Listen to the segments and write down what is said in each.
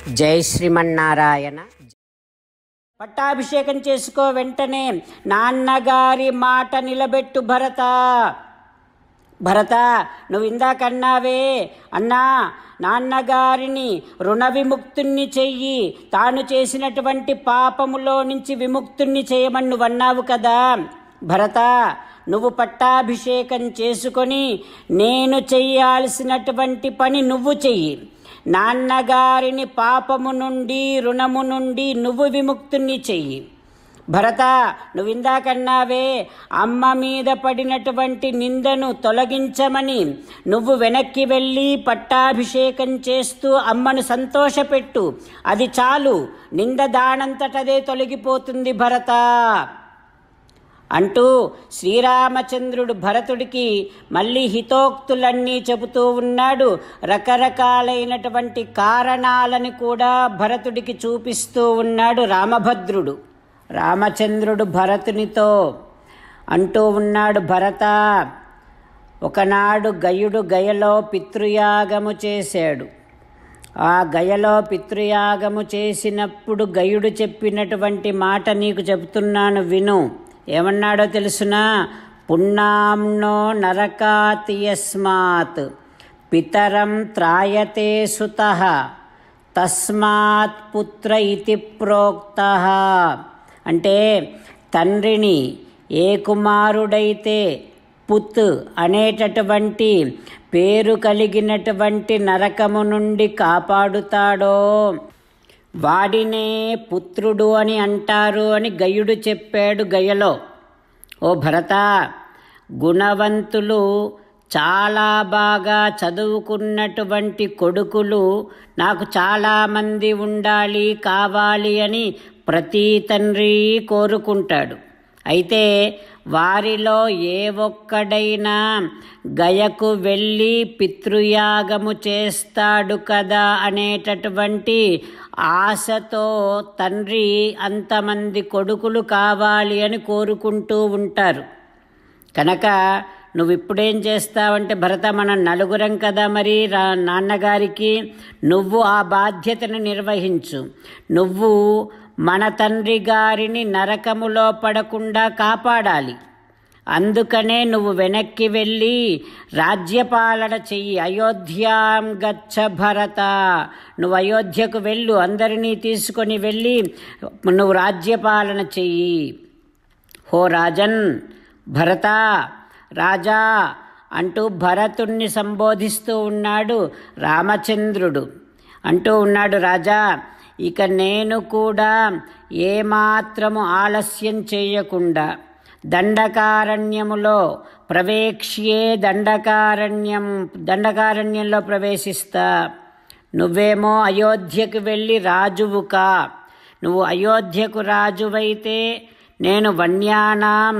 జై శ్రీమన్నారాయణ. పట్టాభిషేకం చేసుకో, వెంటనే నాన్నగారి మాట నిలబెట్టు భరత. భరత, నువ్వు ఇందాకన్నావే, అన్నా నాన్నగారిని రుణ విముక్తుణ్ణి చెయ్యి, తాను చేసినటువంటి పాపములో నుంచి విముక్తుణ్ణి చేయమని నువ్వు అన్నావు కదా. భరత, నువ్వు పట్టాభిషేకం చేసుకొని నేను చెయ్యాల్సినటువంటి పని నువ్వు చెయ్యి. నాన్నగారిని పాపము నుండి రుణము నుండి నువ్వు విముక్తుణ్ణి చెయ్యి. భరత, నువ్వు ఇందాకన్నావే అమ్మ మీద పడినటువంటి నిందను తొలగించమని, నువ్వు వెనక్కి వెళ్ళి పట్టాభిషేకం చేస్తూ అమ్మను సంతోషపెట్టు, అది చాలు, నింద దానంతటదే తొలగిపోతుంది భరత అంటూ శ్రీరామచంద్రుడు భరతుడికి మళ్ళీ హితోక్తులన్నీ చెబుతూ ఉన్నాడు. రకరకాలైనటువంటి కారణాలను కూడా భరతుడికి చూపిస్తూ ఉన్నాడు రామభద్రుడు. రామచంద్రుడు భరతునితో అంటూ ఉన్నాడు, భరత, ఒకనాడు గయుడు గయలో పితృయాగము చేశాడు. ఆ గయలో పితృయాగము చేసినప్పుడు గయుడు చెప్పినటువంటి మాట నీకు చెబుతున్నాను, విను. ఏమన్నాడో తెలుసునా? పున్నాంనో నరకాతి యస్మాత్ పితరం త్రాయతే సుతః తస్మాత్ పుత్ర ఇతి ప్రోక్తః. అంటే తండ్రిని ఏ కుమారుడైతే పుత్ అనేటటువంటి పేరు కలిగినటువంటి నరకము నుండి కాపాడుతాడో వాడినే పుత్రుడు అని అంటారు అని గయుడు చెప్పాడు గయలో. ఓ భరత, గుణవంతులు, చాలా బాగా చదువుకున్నటువంటి కొడుకులు నాకు చాలామంది ఉండాలి, కావాలి అని ప్రతి తండ్రి కోరుకుంటాడు. అయితే వారిలో ఏ ఒక్కడైనా గయకు వెళ్ళి పితృయాగము చేస్తాడు కదా అనేటటువంటి ఆశతో తండ్రి అంతమంది కొడుకులు కావాలి అని కోరుకుంటూ ఉంటారు. కనుక నువ్వు ఇప్పుడేం చేస్తావంటే, భరత, మనం నలుగురం కదా, మరి నాన్నగారికి నువ్వు ఆ బాధ్యతను నిర్వహించు. నువ్వు మన తండ్రి గారిని నరకములో పడకుండా కాపాడాలి. అందుకనే నువ్వు వెనక్కి వెళ్ళి రాజ్యపాలన చెయ్యి. అయోధ్యాం గచ్చ భరత, నువ్వు అయోధ్యకు వెళ్ళు, అందరినీ తీసుకొని వెళ్ళి నువ్వు రాజ్యపాలన చెయ్యి. హో రాజన్, భరత, రాజా అంటూ భరతుణ్ణి సంబోధిస్తూ ఉన్నాడు రామచంద్రుడు. అంటూ ఉన్నాడు, రాజా, ఇక నేను కూడా ఏమాత్రము ఆలస్యం చేయకుండా దండకారణ్యములో ప్రవేక్ష్యే దండకారణ్యంలో ప్రవేశిస్తా. నువ్వేమో అయోధ్యకు వెళ్ళి రాజువుకా. నువ్వు అయోధ్యకు రాజువైతే నేను వన్యానాం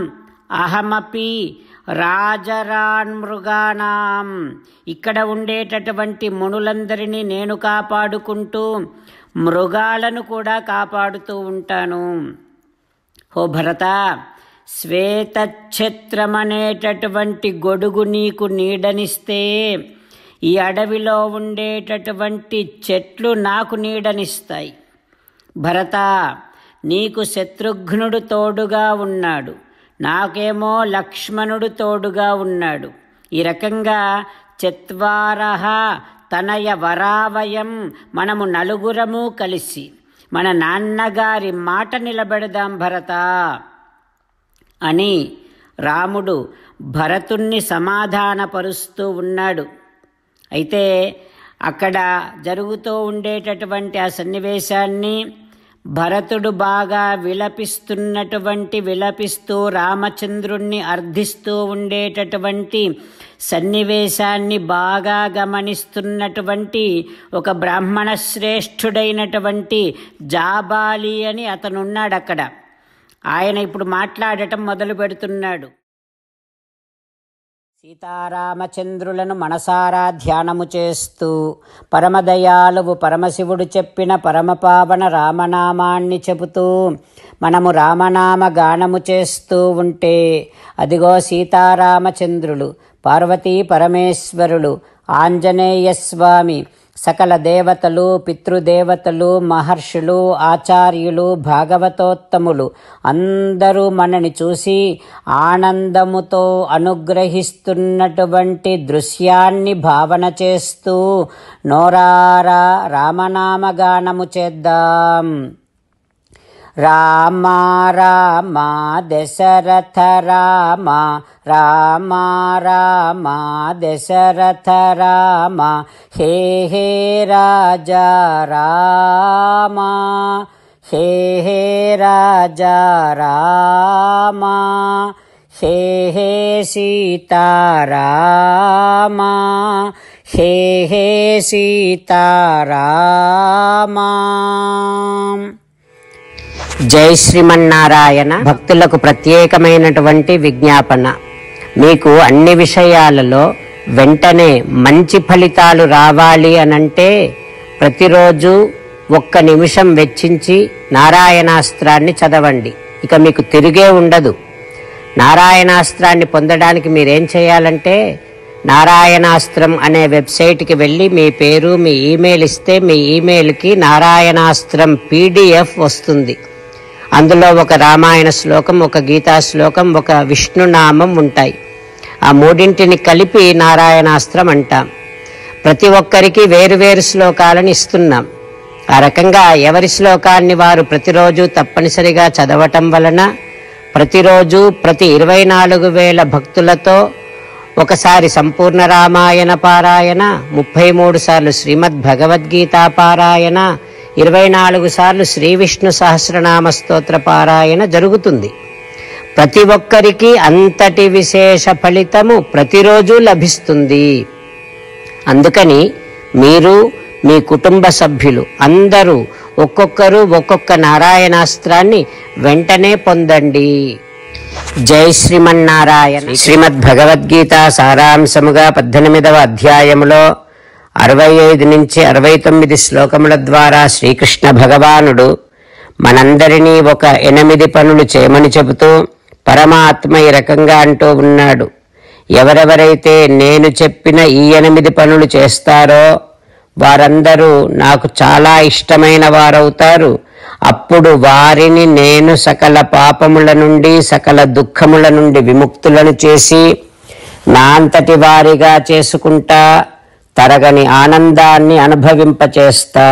అహమపి రాజరాన్ మృగానాం, ఇక్కడ ఉండేటటువంటి మునులందరినీ నేను కాపాడుకుంటూ మృగాలను కూడా కాపాడుతూ ఉంటాను. ఓ భరత, శ్వేతఛత్రమనేటటువంటి గొడుగు నీకు నీడనిస్తే ఈ అడవిలో ఉండేటటువంటి చెట్లు నాకు నీడనిస్తాయి. భరత, నీకు శత్రుఘ్నుడు తోడుగా ఉన్నాడు, నాకేమో లక్ష్మణుడు తోడుగా ఉన్నాడు. ఈ రకంగా చత్వారః తనయ వరావయం, మనము నలుగురము కలిసి మన నాన్నగారి మాట నిలబెడదాం భరత అని రాముడు భరతుణ్ణి సమాధానపరుస్తూ ఉన్నాడు. అయితే అక్కడ జరుగుతూ ఉండేటటువంటి ఆ సన్నివేశాన్ని భరతుడు బాగా విలపిస్తూ రామచంద్రుణ్ణి అర్థిస్తూ ఉండేటటువంటి సన్నివేశాన్ని బాగా గమనిస్తున్నటువంటి ఒక బ్రాహ్మణ శ్రేష్ఠుడైనటువంటి జాబాలి అని అతనున్నాడు అక్కడ. ఆయన ఇప్పుడు మాట్లాడటం మొదలు పెడుతున్నాడు. సీతారామచంద్రులను మనసారా ధ్యానము చేస్తూ పరమదయాలువు పరమశివుడు చెప్పిన పరమపావన రామనామాన్ని చెబుతూ మనము రామనామ గానము చేస్తూ ఉంటే అదిగో సీతారామచంద్రులు, పార్వతీ పరమేశ్వరులు, ఆంజనేయస్వామి సకల దేవతలు, పితృదేవతలు, మహర్షులు, ఆచార్యులు, భాగవతోత్తములు అందరూ మనని చూసి ఆనందముతో అనుగ్రహిస్తున్నటువంటి దృశ్యాన్ని భావన చేస్తూ నోరారా రామనామగానము చేద్దాం. రామ రామ దశరథ రామ, రామ రామ దశరథ రామ, హే హే రాజా రామ, హే హే రాజా రామ, హే హే సీతారామ, హే హే సీతారామ. జై శ్రీమన్నారాయణ. భక్తులకు ప్రత్యేకమైనటువంటి విజ్ఞాపన. మీకు అన్ని విషయాలలో వెంటనే మంచి ఫలితాలు రావాలి అనంటే ప్రతిరోజు 1 నిమిషం వెచ్చించి నారాయణాస్త్రాన్ని చదవండి. ఇక మీకు తిరిగే ఉండదు. నారాయణాస్త్రాన్ని పొందడానికి మీరేం చేయాలంటే నారాయణాస్త్రం అనే వెబ్సైట్కి వెళ్ళి మీ పేరు, మీ ఈమెయిల్ ఇస్తే మీ ఈమెయిల్కి నారాయణాస్త్రం PDF వస్తుంది. అందులో ఒక రామాయణ శ్లోకం, ఒక గీతా శ్లోకం, ఒక విష్ణునామం ఉంటాయి. ఆ మూడింటిని కలిపి నారాయణాస్త్రం అంటాం. ప్రతి ఒక్కరికి వేరువేరు శ్లోకాలను ఇస్తున్నాం. ఆ రకంగా ఎవరి శ్లోకాన్ని వారు ప్రతిరోజు తప్పనిసరిగా చదవటం వలన ప్రతిరోజు ప్రతి 24,000 భక్తులతో ఒకసారి సంపూర్ణ రామాయణ పారాయణ, 33 సార్లు శ్రీమద్ భగవద్గీత పారాయణ, 24 సార్లు శ్రీ విష్ణు సహస్రనామ స్తోత్ర పారాయణ జరుగుతుంది. ప్రతి ఒక్కరికి అంతటి విశేష ఫలితము ప్రతిరోజు లభిస్తుంది. అందుకని మీరు, మీ కుటుంబ సభ్యులు అందరూ ఒక్కొక్కరు ఒక్కొక్క నారాయణాస్త్రాన్ని వెంటనే పొందండి. జై శ్రీమన్నారాయణ. శ్రీమద్ భగవద్గీత సారాంశముగా 18వ అధ్యాయములో 65 నుంచి 69 శ్లోకముల ద్వారా శ్రీకృష్ణ భగవానుడు మనందరినీ ఒక 8 పనులు చేయమని చెబుతూ పరమాత్మ ఈ రకంగా అంటూ ఉన్నాడు. ఎవరెవరైతే నేను చెప్పిన ఈ 8 పనులు చేస్తారో వారందరూ నాకు చాలా ఇష్టమైన వారవుతారు. అప్పుడు వారిని నేను సకల పాపముల నుండి, సకల దుఃఖముల నుండి విముక్తులను చేసి నా అంతటి వారిగా చేసుకుంటా, తరగని ఆనందాన్ని అనుభవింపచేస్తా.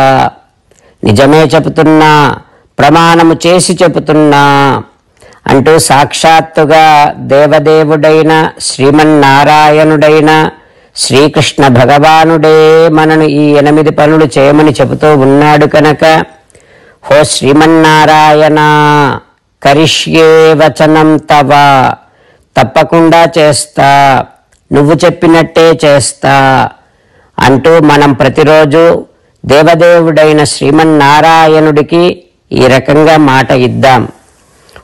నిజమే చెబుతున్నా, ప్రమాణము చేసి చెబుతున్నా అంటూ సాక్షాత్తుగా దేవదేవుడైన శ్రీమన్నారాయణుడైన శ్రీకృష్ణ భగవానుడే మనను ఈ 8 పనులు చేయమని చెబుతూ ఉన్నాడు కనుక, హో శ్రీమన్నారాయణ, కరిష్యే వచనం తవ, తప్పకుండా చేస్తా, నువ్వు చెప్పినట్టే చేస్తా అంటూ మనం ప్రతిరోజు దేవదేవుడైన శ్రీమన్నారాయణుడికి ఈ రకంగా మాట ఇద్దాం.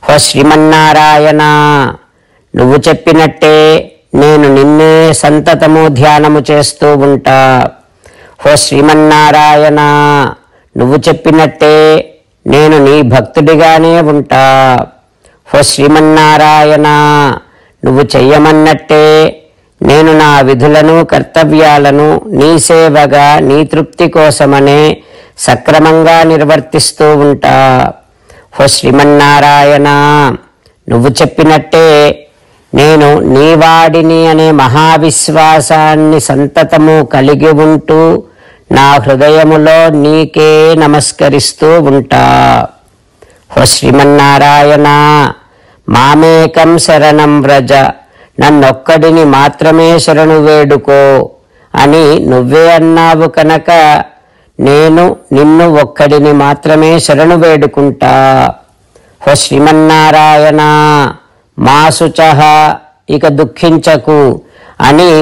హో శ్రీమన్నారాయణ, నువ్వు చెప్పినట్టే నేను నిన్నే సంతతము ధ్యానము చేస్తూ ఉంటా. హో శ్రీమన్నారాయణ, నువ్వు చెప్పినట్టే నేను నీ భక్తుడిగానే ఉంటా. హో శ్రీమన్నారాయణ, నువ్వు చెయ్యమన్నట్టే నేను నా విధులను, కర్తవ్యాలను నీ సేవగా, నీ తృప్తి కోసమనే సక్రమంగా నిర్వర్తిస్తూ ఉంటా. హో శ్రీమన్నారాయణ, నువ్వు చెప్పినట్టే నేను నీవాడిని అనే మహావిశ్వాసాన్ని సంతతము కలిగి ఉంటూ నా హృదయములో నీకే నమస్కరిస్తూ ఉంటా. హో శ్రీమన్నారాయణ, మామేకం శరణం వ్రజ, నన్నొక్కడిని మాత్రమే శరణు వేడుకో అని నువ్వే అన్నావు కనుక నేను నిన్ను ఒక్కడిని మాత్రమే శరణు వేడుకుంటా. హో శ్రీమన్నారాయణ, మా శుచః, ఇక దుఃఖించకు అని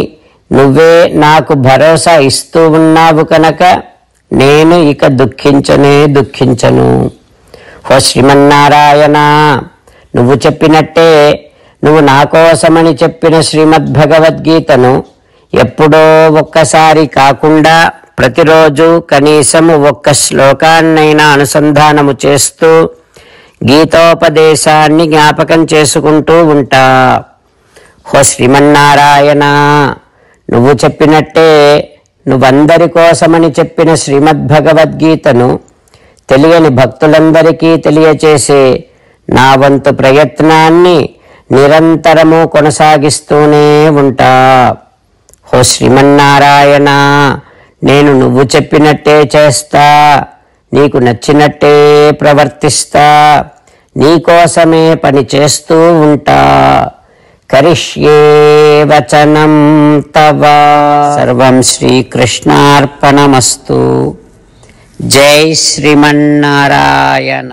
నువ్వే నాకు భరోసా ఇస్తూ ఉన్నావు కనుక నేను ఇక దుఃఖించను. హో శ్రీమన్నారాయణ, నువ్వు చెప్పినట్టే నువ్వు నా కోసమని చెప్పిన శ్రీమద్ భగవద్గీతను ఎప్పుడో ఒక్కసారి కాకుండా ప్రతిరోజు కనీసము 1 శ్లోకాన్నైనా అనుసంధానము చేస్తూ గీతోపదేశాన్ని జ్ఞాపకం చేసుకుంటూ ఉంటా. హో శ్రీమన్నారాయణ, నువ్వు చెప్పినట్టే నువ్వందరి కోసమని చెప్పిన శ్రీమద్భగవద్గీతను తెలియని భక్తులందరికీ తెలియచేసే నా వంతు ప్రయత్నాన్ని నిరంతరము కొనసాగిస్తూనే ఉంటా. ఓ శ్రీమన్నారాయణ, నేను నువ్వు చెప్పినట్టే చేస్తా, నీకు నచ్చినట్టే ప్రవర్తిస్తా, నీకోసమే పని చేస్తూ ఉంటా. కరిష్యే వచనం తవ. సర్వం శ్రీకృష్ణార్పణమస్తు. జై శ్రీమన్నారాయణ.